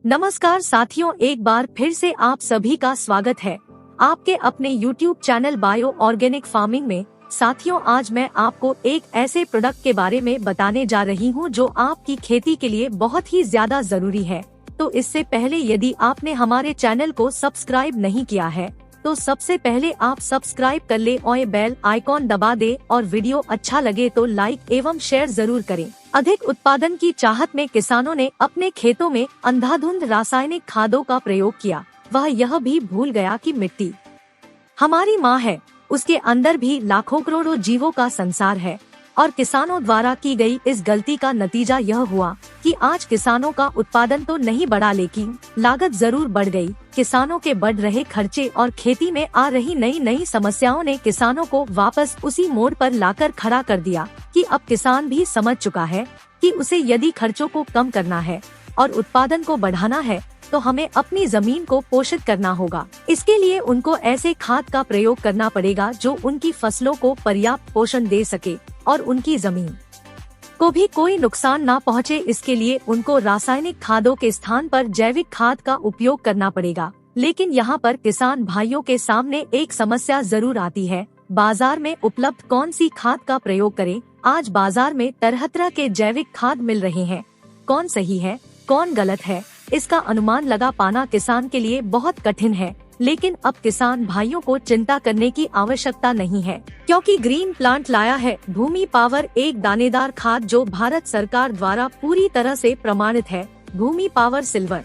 नमस्कार साथियों, एक बार फिर से आप सभी का स्वागत है आपके अपने YouTube channel bio organic farming में। साथियों, आज मैं आपको एक ऐसे प्रोडक्ट के बारे में बताने जा रही हूं जो आपकी खेती के लिए बहुत ही ज्यादा जरूरी है। तो इससे पहले यदि आपने हमारे चैनल को सब्सक्राइब नहीं किया है तो सबसे पहले आप सब्सक्राइब कर ले और बेल आइकॉन दबा दे और वीडियो अच्छा लगे तो लाइक एवं शेयर जरूर करें। अधिक उत्पादन की चाहत में किसानों ने अपने खेतों में अंधाधुंध रासायनिक खादों का प्रयोग किया। वह यह भी भूल गया कि मिट्टी हमारी माँ है, उसके अंदर भी लाखों करोड़ों जीवों का संसार है। और किसानों द्वारा की गई इस गलती का नतीजा यह हुआ कि आज किसानों का उत्पादन तो नहीं बढ़ा लेकिन लागत जरूर बढ़ गई। किसानों के बढ़ रहे खर्चे और खेती में आ रही नई नई समस्याओं ने किसानों को वापस उसी मोड़ पर लाकर खड़ा कर दिया कि अब किसान भी समझ चुका है कि उसे यदि खर्चों को कम करना है और उत्पादन को बढ़ाना है तो हमें अपनी जमीन को पोषित करना होगा। इसके लिए उनको ऐसे खाद का प्रयोग करना पड़ेगा जो उनकी फसलों को पर्याप्त पोषण दे सके और उनकी जमीन को भी कोई नुकसान ना पहुंचे। इसके लिए उनको रासायनिक खादों के स्थान पर जैविक खाद का उपयोग करना पड़ेगा। लेकिन यहाँ पर किसान भाइयों के सामने एक समस्या जरूर आती है, बाजार में उपलब्ध कौन सी खाद का प्रयोग करें। आज बाजार में तरह तरह के जैविक खाद मिल रहे हैं, कौन सही है कौन गलत है इसका अनुमान लगा पाना किसान के लिए बहुत कठिन है। लेकिन अब किसान भाइयों को चिंता करने की आवश्यकता नहीं है, क्योंकि ग्रीन प्लांट लाया है भूमि पावर, एक दानेदार खाद जो भारत सरकार द्वारा पूरी तरह से प्रमाणित है। भूमि पावर सिल्वर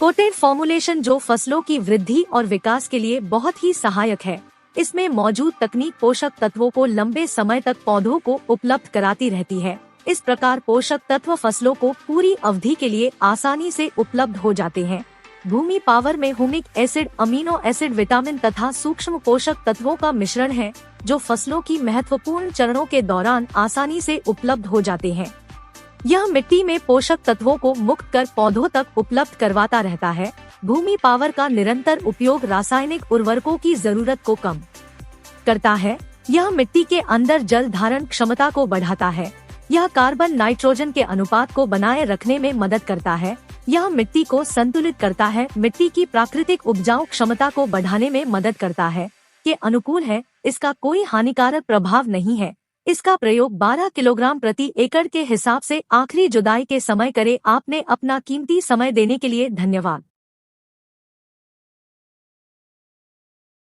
कोटेड फॉर्मुलेशन जो फसलों की वृद्धि और विकास के लिए बहुत ही सहायक है। इसमें मौजूद तकनीक पोषक तत्वों को लंबे समय तक पौधों को उपलब्ध कराती रहती है। इस प्रकार पोषक तत्व फसलों को पूरी अवधि के लिए आसानी से उपलब्ध हो जाते हैं। भूमि पावर में humic acid, amino acid, vitamin तथा सूक्ष्म पोषक तत्वों का मिश्रण है जो फसलों की महत्वपूर्ण चरणों के दौरान आसानी से उपलब्ध हो जाते हैं। यह मिट्टी में पोषक तत्वों को मुक्त कर पौधों तक उपलब्ध करवाता रहता है। भूमि पावर का निरंतर उपयोग रासायनिक उर्वरकों की जरूरत को कम करता है। यह मिट्टी के अंदर जल धारण क्षमता को बढ़ाता है। यह कार्बन नाइट्रोजन के अनुपात को बनाए रखने में मदद करता है। यह मिट्टी को संतुलित करता है, मिट्टी की प्राकृतिक उपजाऊ क्षमता को बढ़ाने में मदद करता है। ये अनुकूल है, इसका कोई हानिकारक प्रभाव नहीं है। इसका प्रयोग 12 किलोग्राम प्रति एकड़ के हिसाब से आखिरी जुताई के समय करें। आपने अपना कीमती समय देने के लिए धन्यवाद।